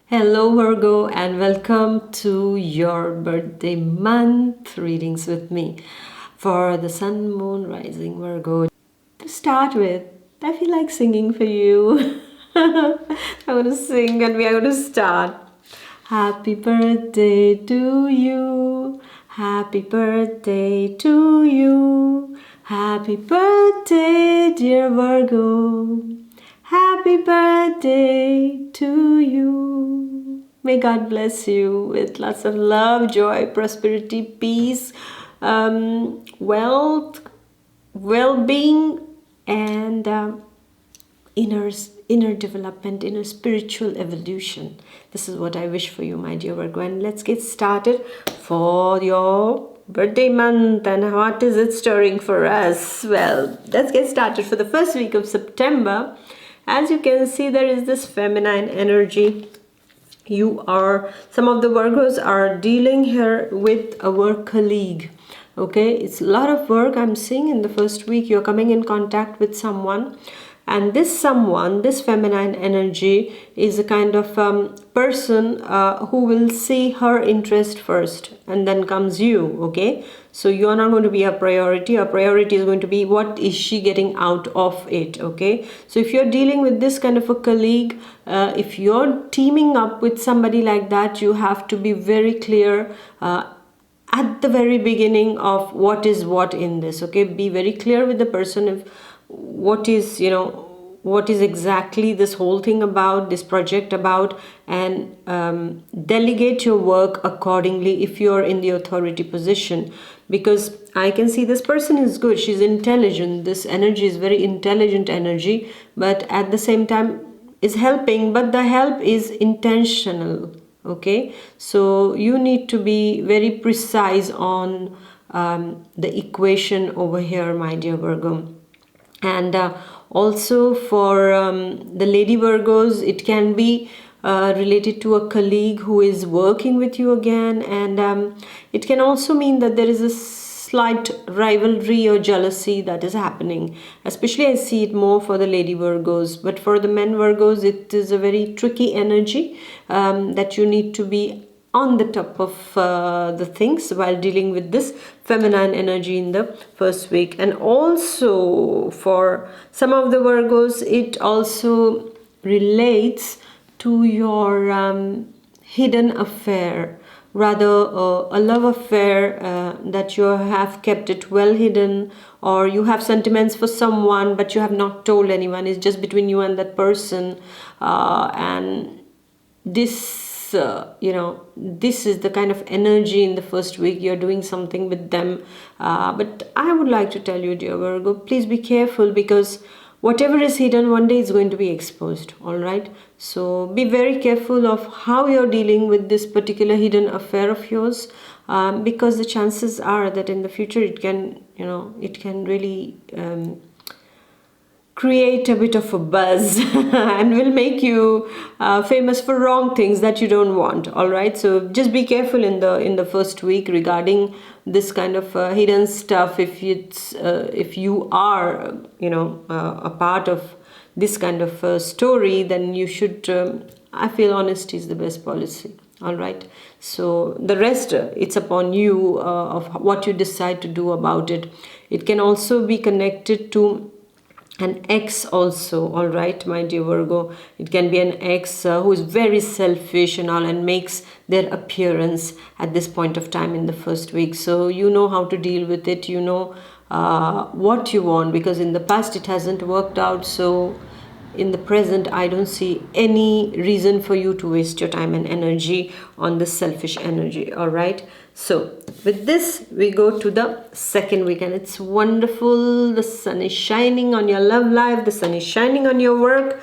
Hello Virgo and welcome to your birthday month readings with me for the Sun, Moon, Rising Virgo. To start with, I feel like singing for you. I'm going to sing and we are going to start. Happy birthday to you. Happy birthday to you. Happy birthday, dear Virgo. Happy birthday to you. May God bless you with lots of love, joy, prosperity, peace, wealth, well-being, and inner inner development, inner spiritual evolution. This is what I wish for you, my dear Virgo. And let's get started for your birthday month. And what is it stirring for us? Well, let's get started for the first week of September. As you can see, there is this feminine energy. Some of the Virgos are dealing here with a work colleague. Okay, it's a lot of work I'm seeing in the first week. You're coming in contact with someone, and this feminine energy is a kind of person who will see her interest first, and then comes you. Okay, so you're not going to be a priority. A priority is going to be what is she getting out of it. Okay, so if you're dealing with this kind of a colleague, if you're teaming up with somebody like that, you have to be very clear at the very beginning of what is what in this. Okay, be very clear with the person of what is exactly this whole thing about, this project about, and delegate your work accordingly if you're in the authority position. Because I can see this person is good, she's intelligent, this energy is very intelligent energy, but at the same time is helping, but the help is intentional. Okay, so you need to be very precise on the equation over here, my dear Virgo. And also for the lady Virgos, it can be related to a colleague who is working with you again, and it can also mean that there is a slight rivalry or jealousy that is happening. Especially I see it more for the lady Virgos, but for the men Virgos it is a very tricky energy that you need to be on the top of the things while dealing with this feminine energy in the first week. And also for some of the Virgos, it also relates to your hidden affair, rather a love affair that you have kept it well hidden, or you have sentiments for someone but you have not told anyone. It's just between you and that person, and this this is the kind of energy in the first week. You're doing something with them, but I would like to tell you, dear Virgo, please be careful, because whatever is hidden one day is going to be exposed. All right, so be very careful of how you're dealing with this particular hidden affair of yours, because the chances are that in the future it can really create a bit of a buzz and will make you famous for wrong things that you don't want. All right, so just be careful in the first week regarding this kind of hidden stuff. If you are a part of this kind of story, then you should I feel honesty is the best policy. All right, so the rest it's upon you of what you decide to do about it. It can also be connected to an ex also. All right, my dear Virgo, it can be an ex who is very selfish and all, and makes their appearance at this point of time in the first week. So you know how to deal with it, what you want, because in the past it hasn't worked out. So in the present, I don't see any reason for you to waste your time and energy on this selfish energy. All right, so with this we go to the second week, and it's wonderful. The sun is shining on your love life, the sun is shining on your work,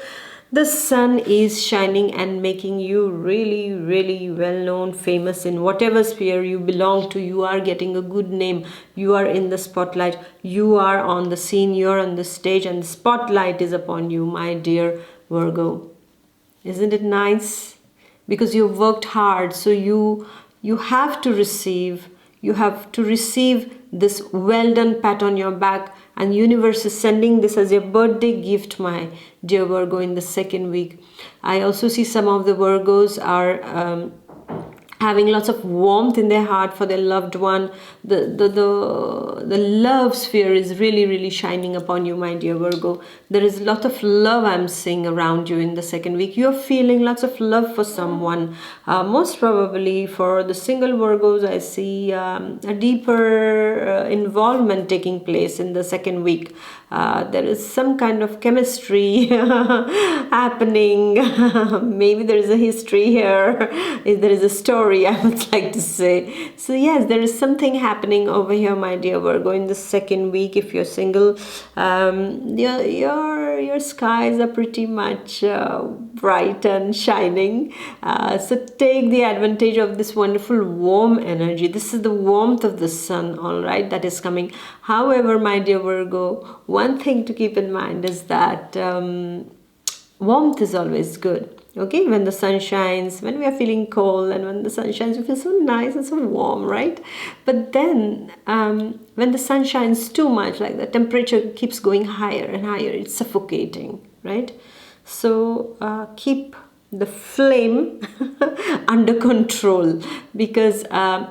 the sun is shining and making you really, really well known, famous in whatever sphere you belong to. You are getting a good name, you are in the spotlight, you are on the scene, you're on the stage, and the spotlight is upon you, my dear Virgo. Isn't it nice? Because you've worked hard, so you have to receive this well done pat on your back and universe is sending this as your birthday gift, my dear Virgo, in the second week. I also see some of the Virgos are having lots of warmth in their heart for their loved one. The love sphere is really shining upon you, my dear Virgo. There is a lot of love I'm seeing around you in the second week. You're feeling lots of love for someone. Most probably for the single Virgos, I see a deeper involvement taking place in the second week. There is some kind of chemistry happening. Maybe there is a history here. There is a story, I would like to say. So yes, there is something happening over here, my dear Virgo, in the second week. If you're single, your skies are pretty much bright and shining. So take the advantage of this wonderful warm energy. This is the warmth of the sun, all right, that is coming. However, my dear Virgo, one thing to keep in mind is that warmth is always good. Okay, when the sun shines, when we are feeling cold, and when the sun shines, we feel so nice and so warm, right? But then when the sun shines too much, like the temperature keeps going higher and higher, it's suffocating, right? So keep the flame under control, because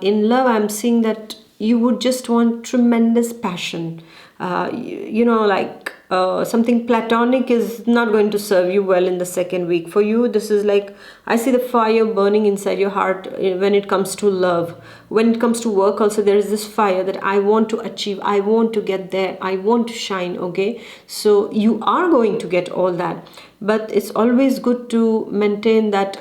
in love, I'm seeing that you would just want tremendous passion. Like something platonic is not going to serve you well in the second week. For you, this is like, I see the fire burning inside your heart when it comes to love. When it comes to work also, there is this fire that I want to achieve, I want to get there, I want to shine, okay? So you are going to get all that. But it's always good to maintain that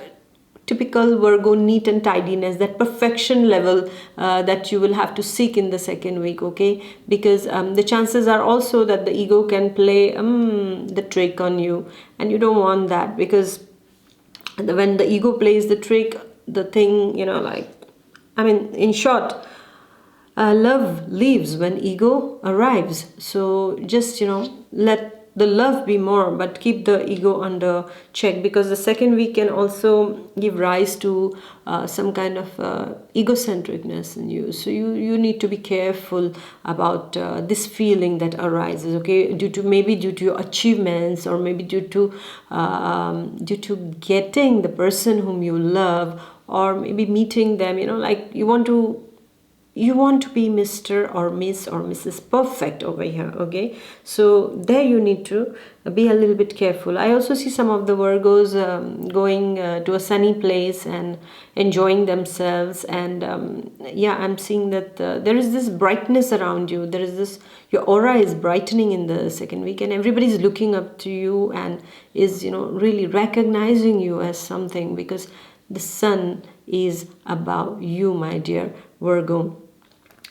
typical Virgo neat and tidiness, that perfection level that you will have to seek in the second week, okay? Because the chances are also that the ego can play the trick on you, and you don't want that, because when the ego plays the trick, the thing, in short, love leaves when ego arrives. So just, let the love be more, but keep the ego under check, because the second week can also give rise to some kind of egocentricness in you. So you need to be careful about this feeling that arises, okay, due to your achievements, or maybe due to getting the person whom you love, or maybe meeting them, like you want to be Mr. or Miss or Mrs. Perfect over here, okay? So there you need to be a little bit careful. I also see some of the Virgos going to a sunny place and enjoying themselves, and I'm seeing that there is this brightness around you. There is this, your aura is brightening in the second week, and everybody's looking up to you and is, really recognizing you as something, because the sun is above you, my dear Virgo.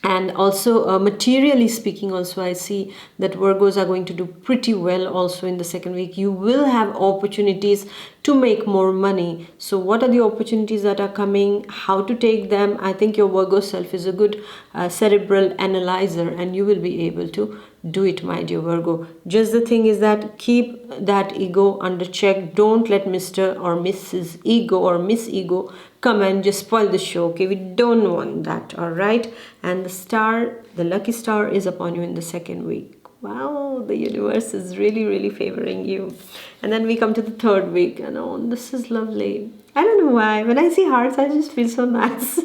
And also materially speaking, also I see that Virgos are going to do pretty well also in the second week. You will have opportunities to make more money. So what are the opportunities that are coming, how to take them? I think your Virgo self is a good cerebral analyzer, and you will be able to do it, my dear Virgo. Just the thing is that keep that ego under check. Don't let Mr. or Mrs. Ego or Miss Ego come and just spoil the show, okay? We don't want that, all right? And the lucky star is upon you in the second week. Wow, the universe is really favoring you. And then we come to the third week, and this is lovely. I don't know why, when I see hearts, I just feel so nice.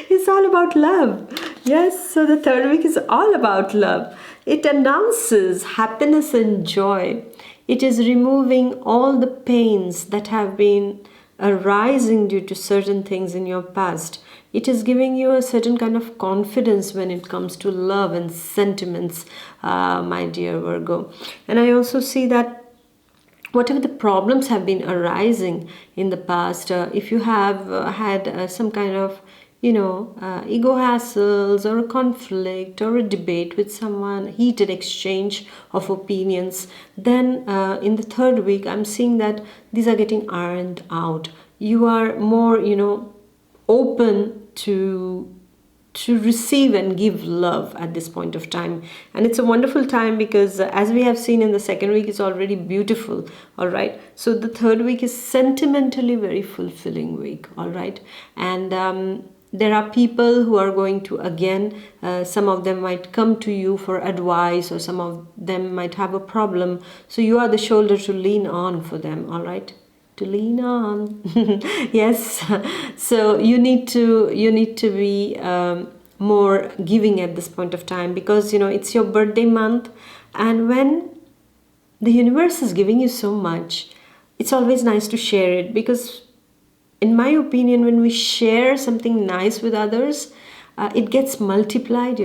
It's all about love. Yes, so the third week is all about love. It announces happiness and joy. It is removing all the pains that have been arising due to certain things in your past. It is giving you a certain kind of confidence when it comes to love and sentiments, my dear Virgo. And I also see that whatever the problems have been arising in the past, if you have had some kind of ego hassles, or a conflict, or a debate with someone, heated exchange of opinions, then in the third week I'm seeing that these are getting ironed out. You are more open to receive and give love at this point of time. And it's a wonderful time, because as we have seen in the second week, it's already beautiful, all right? So the third week is sentimentally very fulfilling week, all right? And there are people who are going to, again, some of them might come to you for advice, or some of them might have a problem. So you are the shoulder to lean on for them, all right? To lean on. Yes. So you need to be more giving at this point of time, because it's your birthday month, and when the universe is giving you so much, it's always nice to share it, because in my opinion, when we share something nice with others, it gets multiplied.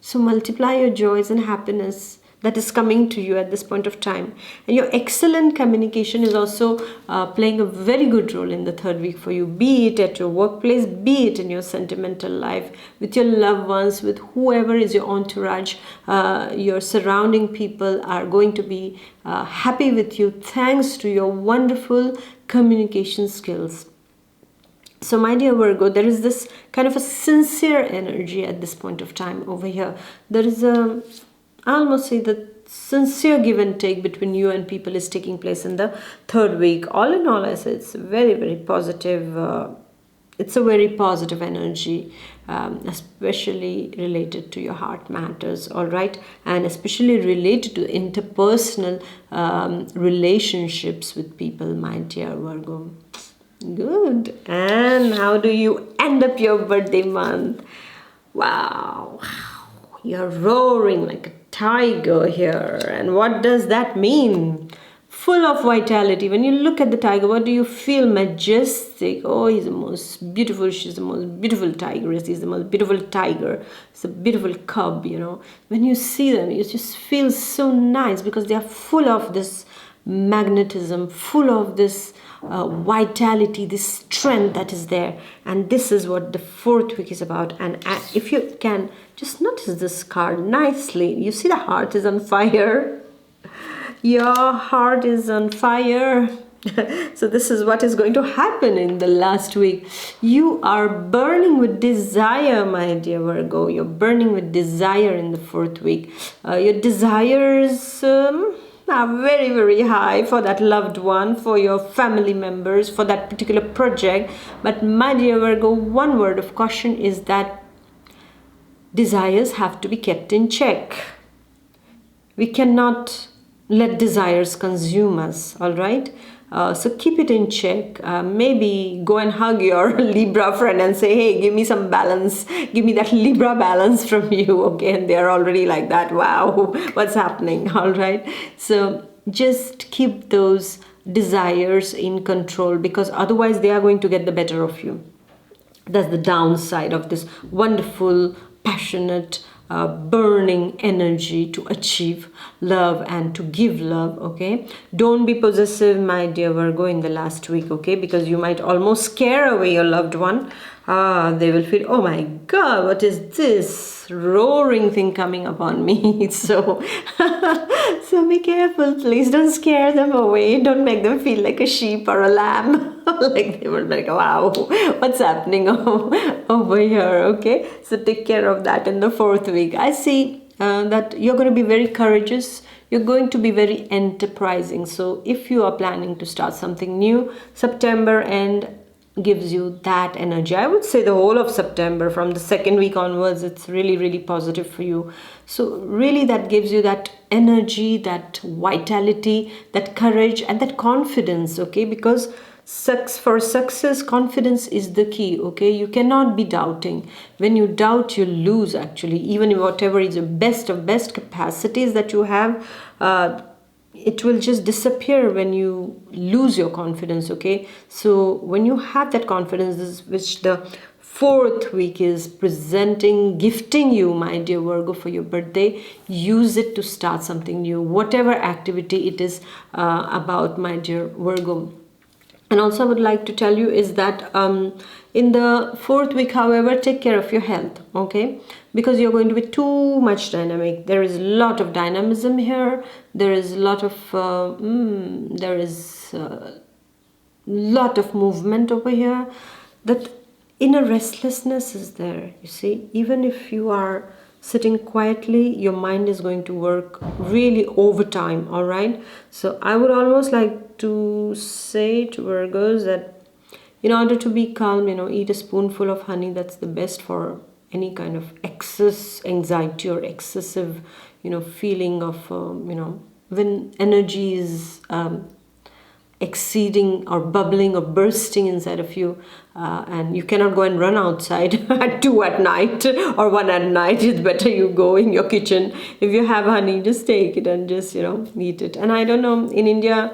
So multiply your joys and happiness that is coming to you at this point of time. And your excellent communication is also playing a very good role in the third week for you, be it at your workplace, be it in your sentimental life, with your loved ones, with whoever is your entourage. Your surrounding people are going to be happy with you thanks to your wonderful communication skills. So my dear Virgo, there is this kind of a sincere energy at this point of time over here. There is I almost say that sincere give and take between you and people is taking place in the third week. All in all, I say it's very, very positive. It's a very positive energy, especially related to your heart matters, all right? And especially related to interpersonal relationships with people, my dear Virgo. Good. And how do you end up your birthday month? Wow. You're roaring like a tiger here. And what does that mean? Full of vitality. When you look at the tiger, what do you feel? Majestic. Oh, he's the most beautiful. She's the most beautiful tigress. He's the most beautiful tiger. It's a beautiful cub, When you see them, you just feel so nice, because they are full of this magnetism, full of this vitality, this strength that is there. And this is what the fourth week is about. And if you can just notice this card nicely, you see the heart is on fire. Your heart is on fire. So this is what is going to happen in the last week. You are burning with desire, my dear Virgo. You're burning with desire in the fourth week. Your desires are very, very high for that loved one, for your family members, for that particular project. But my dear Virgo, one word of caution is that desires have to be kept in check. We cannot let desires consume us, all right? So keep it in check. Maybe go and hug your Libra friend and say, hey, give me some balance. Give me that Libra balance from you. Okay, and they're already like that. Wow, what's happening? All right. So just keep those desires in control, because otherwise they are going to get the better of you. That's the downside of this wonderful, passionate, burning energy to achieve love and to give love. Okay, don't be possessive, my dear Virgo, in the last week. Okay, because you might almost scare away your loved one. They will feel, oh my God, what is this roaring thing coming upon me? So be careful, please. Don't scare them away. Don't make them feel like a sheep or a lamb. Like they were like, wow, what's happening over here? Okay, so take care of that in the fourth week. I see that you're going to be very courageous. You're going to be very enterprising. So if you are planning to start something new, September end gives you that energy. I would say the whole of September, from the second week onwards, it's really, really positive for you. So really that gives you that energy, that vitality, that courage and that confidence. Okay, because for success, confidence is the key. Okay, you cannot be doubting. When you doubt, you lose, actually. Even whatever is the best of best capacities that you have, it will just disappear when you lose your confidence. Okay, so when you have that confidence, which the fourth week is presenting, gifting you, my dear Virgo, for your birthday, use it to start something new, whatever activity it is about, my dear Virgo. And also I would like to tell you is that in the fourth week, however, take care of your health, okay? Because you're going to be too much dynamic. There is a lot of dynamism here. There is a lot of lot of movement over here. That inner restlessness is there, you see. Even if you are sitting quietly, your mind is going to work really overtime, all right? So I would almost like to say to Virgos that In order to be calm, eat a spoonful of honey. That's the best for any kind of excess anxiety or excessive, feeling of, when energy is exceeding or bubbling or bursting inside of you, and you cannot go and run outside at 2 at night or 1 at night. It's better you go in your kitchen. If you have honey, just take it and just eat it. And I don't know, in India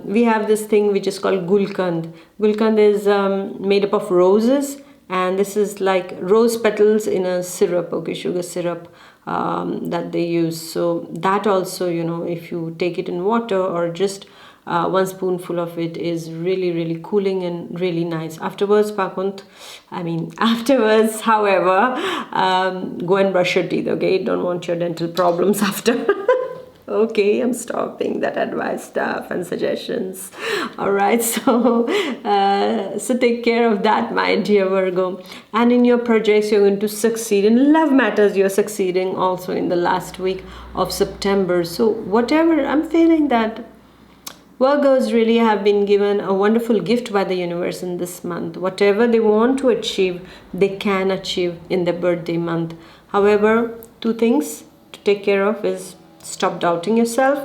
we have this thing which is called gulkand. Gulkand is made up of roses, and this is like rose petals in a syrup, okay, sugar syrup, that they use. So that also, if you take it in water or just 1 spoonful of it, is really, really cooling and really nice. Afterwards, however, go and brush your teeth, okay? Don't want your dental problems after. Okay, I'm stopping that advice stuff and suggestions. All right, so take care of that, my dear Virgo. And in your projects, you're going to succeed. In love matters, you're succeeding also in the last week of September. So whatever, I'm feeling that Virgos really have been given a wonderful gift by the universe in this month. Whatever they want to achieve, they can achieve in their birthday month. However, 2 things to take care of is stop doubting yourself,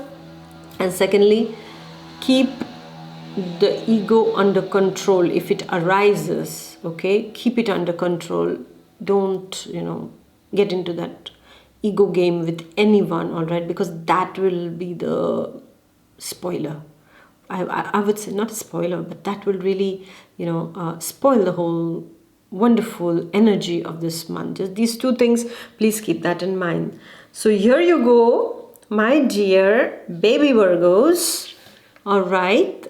and secondly, keep the ego under control. If it arises, okay, keep it under control. Don't, get into that ego game with anyone, all right, because that will be the spoiler. I would say not a spoiler, but that will really, spoil the whole wonderful energy of this month. Just these 2 things, please keep that in mind. So here you go, my dear baby Virgos. All right,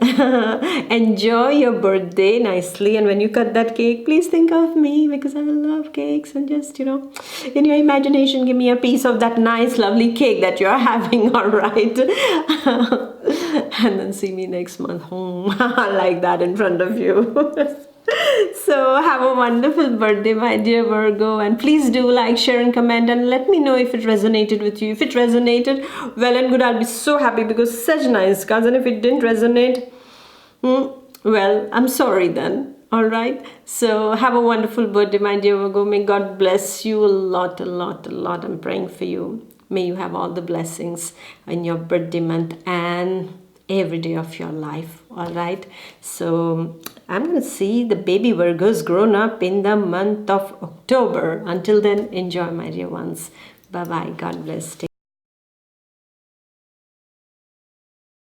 enjoy your birthday nicely, and when you cut that cake, please think of me, because I love cakes, and just in your imagination, give me a piece of that nice lovely cake that you're having. All right. And then see me next month home like that in front of you. So have a wonderful birthday, my dear Virgo, and please do like, share and comment, and let me know if it resonated with you. If it resonated, well and good, I'll be so happy, because such nice cards. And if it didn't resonate, well, I'm sorry then. All right, so have a wonderful birthday, my dear Virgo. May God bless you a lot. I'm praying for you. May you have all the blessings in your birthday month and every day of your life. All right, so I'm going to see the baby Virgos grown up in the month of October. Until then, enjoy, my dear ones. Bye-bye. God bless.